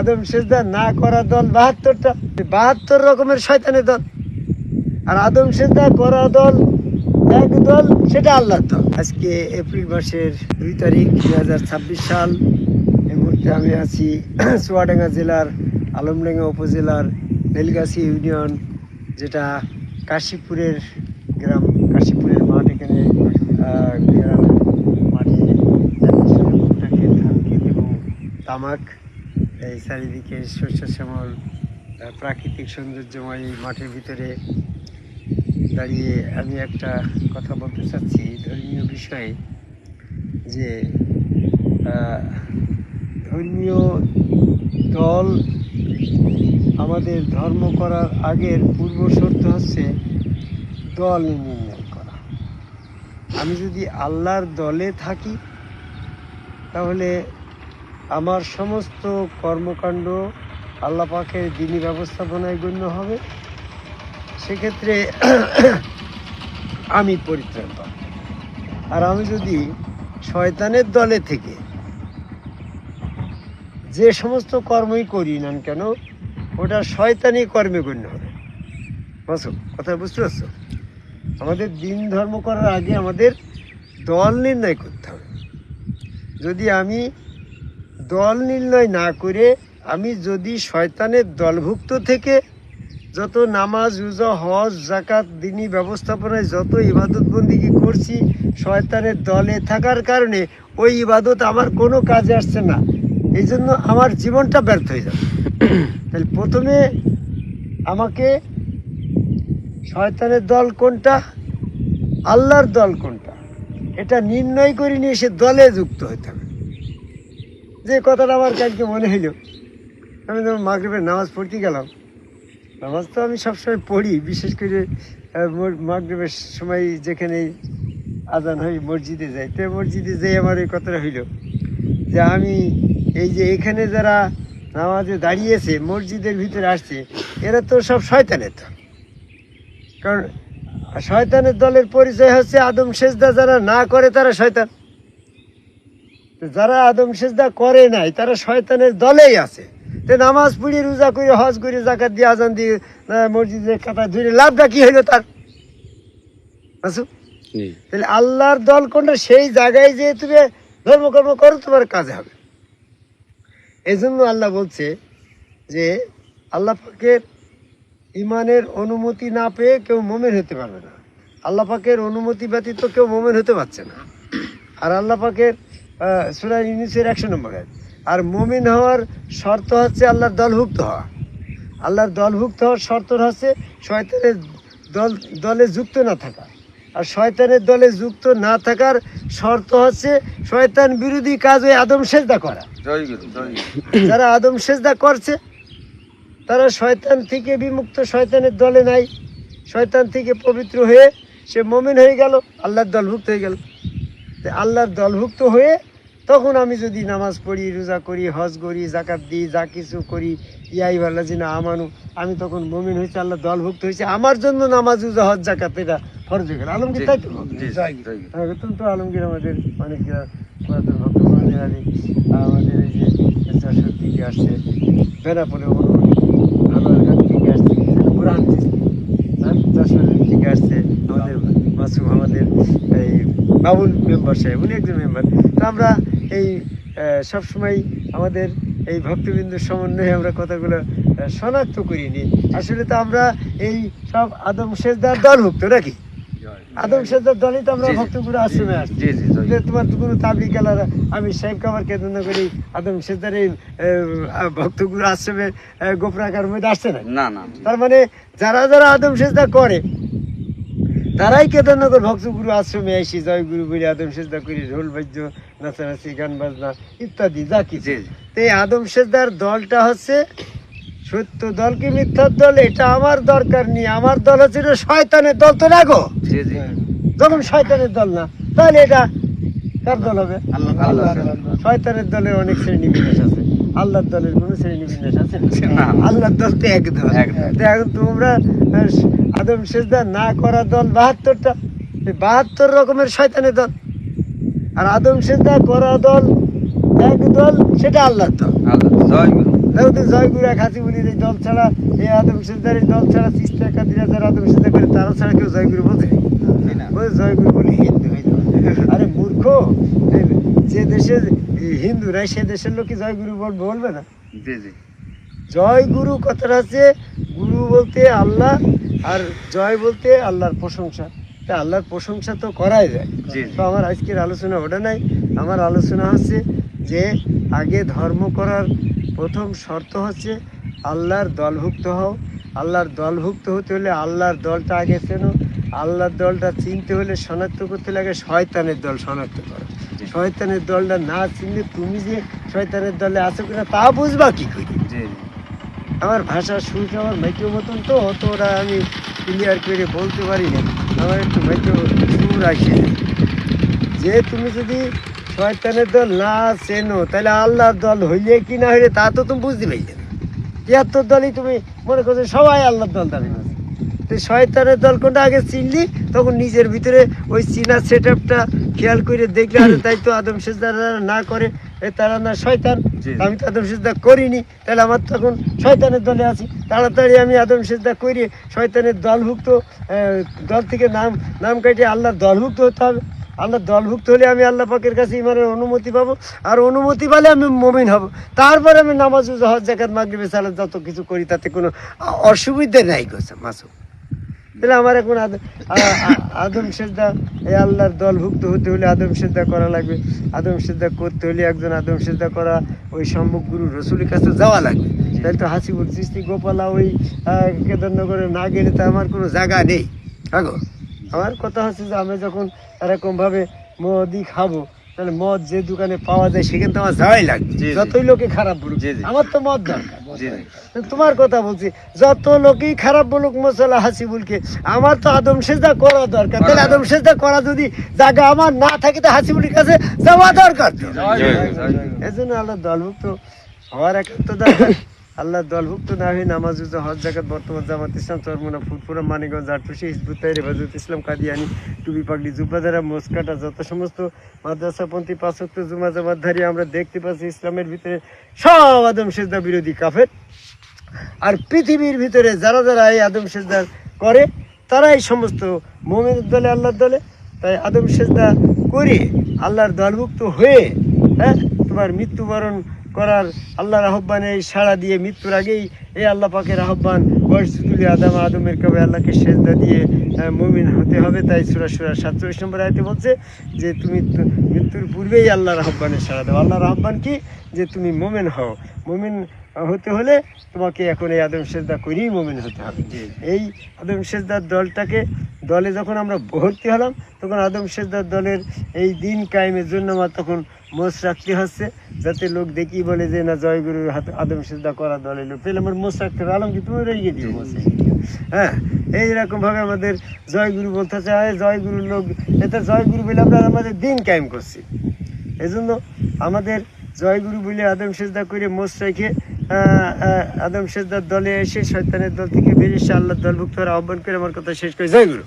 আদম সেজদা না করা দল ৭২টা, ৭২ রকমের শয়তানের দল। আর আদম সেজদা করা দল এক দল, সেটা আল্লাহর দল। আজকে এপ্রিল মাসের ২ তারিখ ২০২৬ সাল। এই মুহূর্তে আমি আছি চুয়াডাঙ্গা জেলার আলমডাঙ্গা উপজেলার বেলগাছি ইউনিয়ন, যেটা কাশীপুরের গ্রাম, কাশীপুরের মাঠ। এখানে গ্রাম মাঠে ধান ক্ষেত এবং তামাক, এই চারিদিকে শস্য শ্যামল প্রাকৃতিক সৌন্দর্যময় এই মাঠের ভিতরে দাঁড়িয়ে আমি একটা কথা বলতে চাচ্ছি ধর্মীয় বিষয়ে। যে ধর্মীয় দল আমাদের ধর্ম করার আগের পূর্ব শর্ত হচ্ছে দল নির্ণয় করা। আমি যদি আল্লাহর দলে থাকি তাহলে আমার সমস্ত কর্মকাণ্ড আল্লাহ পাকের দ্বীনি ব্যবস্থাপনায় গণ্য হবে। সেক্ষেত্রে আমি পরিত্রাণ পাব। আর আমি যদি শয়তানের দলে থেকে যে সমস্ত কর্মই করি না কেন, ওটা শয়তানি কর্মে গণ্য হবে। বুঝছো কথা, বুঝতে পারছো? আমাদের দিন ধর্ম করার আগে আমাদের দল নির্ণয় করতে হবে। যদি আমি দল নির্ণয় না করে আমি যদি শয়তানের দলভুক্ত থেকে যত নামাজ, রোজা, হজ, যাকাত, দ্বীনি ব্যবস্থাপনায় যত ইবাদত বন্দিগি করছি, শয়তানের দলে থাকার কারণে ওই ইবাদত আমার কোনো কাজে আসছে না, এই জন্য আমার জীবনটা ব্যর্থ হয়ে যাবে। তাহলে প্রথমে আমাকে শয়তানের দল কোনটা, আল্লাহর দল কোনটা, এটা নির্ণয় করে নিয়ে সে দলে যুক্ত হতে হবে। যে কথাটা আমার কালকে মনে হইল, আমি যখন মাগরিবের নামাজ পড়তে গেলাম, নামাজ তো আমি সবসময় পড়ি, বিশেষ করে মাগরিবের সময় যেখানে আজান হয় মসজিদে যাই, তো মসজিদে যেয়ে আমার এই কথাটা হইল যে আমি এই যে এখানে যারা নামাজে দাঁড়িয়েছে মসজিদের ভিতরে আসছে, এরা তো সব শয়তানের দল। কারণ শয়তানের দলের পরিচয় হচ্ছে আদম সেজদা যারা না করে তারা শয়তান, যারা আদম সেজদা করে নাই তারা শয়তানের দলেই আছে। তো নামাজ পড়ি, রোজা করে, হজ করে, যাকাত দিয়ে, আজান দিয়ে মসজিদে কাতা ধরে লাভটা কি হইলো তার? আছো তাহলে আল্লাহর দল কোনটা, সেই জায়গায় যে তুমি ধর্মকর্ম করো তোমার কাজে হবে। এই জন্য আল্লাহ বলছে যে আল্লাহ পাকের ইমানের অনুমতি না পেয়ে কেউ মুমিন হতে পারবে না। আল্লাহ পাকের অনুমতি ব্যতীত কেউ মুমিন হতে পারছে না। আর আল্লাহ পাকের সূরা ইউনূসের 100 নম্বর আয়াত। আর মুমিন হওয়ার শর্ত হচ্ছে আল্লাহর দলভুক্ত হওয়া। আল্লাহর দলভুক্ত হওয়ার শর্ত হচ্ছে শয়তানের দলে যুক্ত না থাকা। আর শয়তানের দলে যুক্ত না থাকার শর্ত হচ্ছে শয়তান বিরোধী কাজ ওই আদম সেজদা করা। যারা আদম সেজদা করছে তারা শয়তান থেকে বিমুক্ত, শয়তানের দলে নাই, শয়তান থেকে পবিত্র হয়ে সে মুমিন হয়ে গেল, আল্লাহর দলভুক্ত হয়ে গেল। আল্লাহর দলভুক্ত হয়ে তখন আমি যদি নামাজ পড়ি, রোজা করি, হজ করি, যাকাত দিই, যা কিছু করি, ইয়াই ভাল্লা জিনা আমানু, আমি তখন মুমিন হয়েছি, আল্লাহ দলভুক্ত হয়েছে। আমার জন্য নামাজ, রোজা, হজ, যাকাত এটা ফরজ হয়ে গেল। আলমগীর তাই তো? তুমি তো আলমগীর আমাদের অনেক পুরাতন ভক্ত, আমাদের এই যে যশোর থেকে আসছে, বেনাপোলে আনোয়ারঘাট থেকে আসছে, বুরহান যশোরের থেকে আসছে আমাদের মাসুম, আমাদের এই বাবুল মেম্বার সাহেব, উনি একজন মেম্বার। তো আমরা এই সবসময় আমাদের এই ভক্তবৃন্দের সমন্বয়ে আমরা কথাগুলো শনাক্ত করিনি। আসলে তো আমরা এই সব আদম সেজদার দলভুক্ত নাকি? আদম সেজদার দলই তো আমরা ভক্তগুলো আশ্রমে আসছি। তোমার তো কোনো তাবলিগ আলাদা, আমি সাহেব কামার কেন্দ্র করি আদম সেজদার এই ভক্তগুলো আশ্রমে গোপরাকার মধ্যে আসছে না। তার মানে যারা যারা আদম সেজদা করে তারাই কেদারনগর ভক্তগুরু আশ্রমে আসি জয় গুরু বলে আদম সেজদা করি, ঢোল বাদ্য, নাচানাচি, গান বাজনা ইত্যাদি যা কিছু। তো এই আদম সেজদার দলটা হচ্ছে সত্য দল কি মিথ্যার দল, এটা আমার দরকার নেই। আমার দল হচ্ছে শয়তানের দল। তো না গো, যখন শয়তানের দল না, তাহলে এটা কার দল হবে? আল্লাহ। শয়তানের দলের অনেক শ্রেণী বিন্যাস আছে, আল্লাহর দলের কোনো শ্রেণী বিন্যাস আছে না। আল্লাহর দল তো এক দল। এখন তোমরা আদম সেজদা না করা দল ৭২টা, ৭২ রকমের শয়তানের দল। আর আদম সেজদা করা দল এক দল, সেটা আল্লাহর দল। দেখো তো জয়গুরু এক হাসি বলি এই দল ছাড়া, এই আদম সেজদার এই দল ছাড়া চিস্তা কাদিরা যারা আদম সেজদা করে তারা ছাড়া কেউ জয়গুরু বোঝে? বলে জয়গুরু বলি হিন্দু। আরে মূর্খ, যে দেশের হিন্দু নাই সে দেশের লোক কি জয়গুরু বলবে না? জয় গুরু কথাটা হচ্ছে, গুরু বলতে আল্লাহ আর জয় বলতে আল্লাহর প্রশংসা। তা আল্লাহর প্রশংসা তো করাই যায়। তো আমার আজকের আলোচনা ওটা নাই, আমার আলোচনা হচ্ছে যে আগে ধর্ম করার প্রথম শর্ত হচ্ছে আল্লাহর দলভুক্ত হও। আল্লাহর দলভুক্ত হতে হলে আল্লাহর দলটা আগে চেনো। আল্লাহর দলটা চিনতে হলে শনাক্ত করতে লাগে শয়তানের দল শনাক্ত করো। শয়তানের দলটা না চিনলে তুমি যে শয়তানের দলে আছো কিনা তা বুঝবা কি করে? আমার ভাষার সুরটা আমার মাইকের মতন তো অত ওরা আমি ক্লিয়ার করে বলতে পারি না, আমার একটু মাইকে সুর আসে। যে তুমি যদি শয়তানের দল না চেনো তাহলে আল্লাহর দল হইলে কি না হইলে তা তো তুমি বুঝতে পারলে না। ৭৩ দলই তুমি মনে করছো সবাই আল্লাহর দল দাবি করছে, তো শয়তানের দল কোনটা আগে চিনলি তখন নিজের ভিতরে ওই চিনার সেট আপটা খেয়াল করে দেখলে আরে তাই তো আদম সেজদা না করে তারা না শয়তান, আমি তো আদম সেজদা করিনি, তাহলে আমার তখন শয়তানের দলে আছি। তাড়াতাড়ি আমি আদম সেজদা করি শয়তানের দলভুক্ত দল থেকে নাম কাটিয়ে আল্লাহর দলভুক্ত হতে হবে। আল্লাহ দলভুক্ত হলে আমি আল্লাহ পাকের কাছে ইমানের অনুমতি পাবো, আর অনুমতি পেলে আমি মুমিন হব। তারপরে আমি নামাজ রোজা হজ যাকাত মাগরিব সালাত যত কিছু করি তাতে কোনো অসুবিধা নাই গোছা মাসুম। তাহলে আমার এখন আদম সেজদা এই আল্লাহর দলভুক্ত হতে হলে আদম সেজদা করা লাগবে। আদম সেজদা করতে হলে একজন আদম সেজদা করা ওই সম্মুখ গুরু রসুলের কাছে যাওয়া লাগবে। তাই তো হাসিবুল চিস্তি গোপালা ওই কেদারনগরে না গেলে তো আমার কোনো জায়গা নেই। আগো আমার কথা হচ্ছে যে আমি যখন এরকমভাবে মদই খাবো তাহলে মদ যে দোকানে পাওয়া যায় সেখানে তো আমার যাওয়াই লাগবে, যতই লোকে খারাপ বলুক আমার তো মদ দরকার। তোমার কথা বলছি, যত লোকই খারাপ বলুক মশলা হাসিবুলকে আমার তো আদম সেজদা করা দরকার। তাহলে আদম সেজদা করা যদি জায়গা আমার না থাকে তো হাসিবুলের কাছে যাওয়া দরকার। এই জন্য আল্লাহ দলভুক্ত হওয়ার একান্ত দরকার। আল্লাহ দলভুক্ত না হয়ে নামাজ রোজা হজ যাকাত বর্তমান জামাত ইসলাম চরমোনা ফুটপুরা মানিকগঞ্জ আটপুশি হিজবুত তাহরির হেফাজত ইসলাম কাদিয়ানি টুপি পাগড়ি জুব্বাদারা মোসকাটা যত সমস্ত মাদ্রাসাপন্থী পাঁচ ওয়াক্ত জুমা জামাতধারী আমরা দেখতে পাচ্ছি ইসলামের ভিতরে সব আদম সেজদা বিরোধী কাফের। আর পৃথিবীর ভিতরে যারা যারা এই আদম সেজদা করে তারাই সমস্ত মুমিনের দলে আল্লাহর দলে। তাই আদম সেজদা করে আল্লাহর দলভুক্ত হয়ে তোমার মৃত্যুবরণ করার আল্লাহর আহ্বানে সাড়া দিয়ে মৃত্যুর আগেই এই আল্লাহ পাকের আহ্বান ওয়াসজুদু আদমের কবে আল্লাহকে সেজদা দিয়ে মুমিন হতে হবে। তাই সূরা 47 নম্বর আয়াতে বলছে যে তুমি মৃত্যুর পূর্বেই আল্লাহর আহ্বানে সাড়া দাও। আল্লাহর আহ্বান কি? যে তুমি মুমিন হও। মুমিন হতে হলে তোমাকে এখন এই আদম সেজদা করেই মুমিন হতে হবে। এই আদম সেজদার দলে যখন আমরা ভর্তি হলাম তখন আদম সেজদার দলের এই দিন কায়েমের জন্য আমার তখন মোষ রাখতে হচ্ছে, যাতে লোক দেখি বলে যে না জয়গুরু আদম সেজদা করা দলে লোক, তাহলে আমার মোষ রাখতে হবে। আলম কি তুমি রেগে দিও মোষে? হ্যাঁ, এইরকম ভাবে আমাদের জয়গুরু বলতে চায়, জয়গুরুর লোক এটা জয়গুরু বলে আমরা আমাদের দিন কায়েম করছি। এই জন্য আমাদের জয়গুরু বলে আদম সেজদা করে মোষ রেখে আদম সেজদার দলে এসে শয়তানের দল থেকে বেরিয়ে আল্লাহর দলভুক্ত হওয়ার আহ্বান করে আমার কথা শেষ করে জয়গুরু।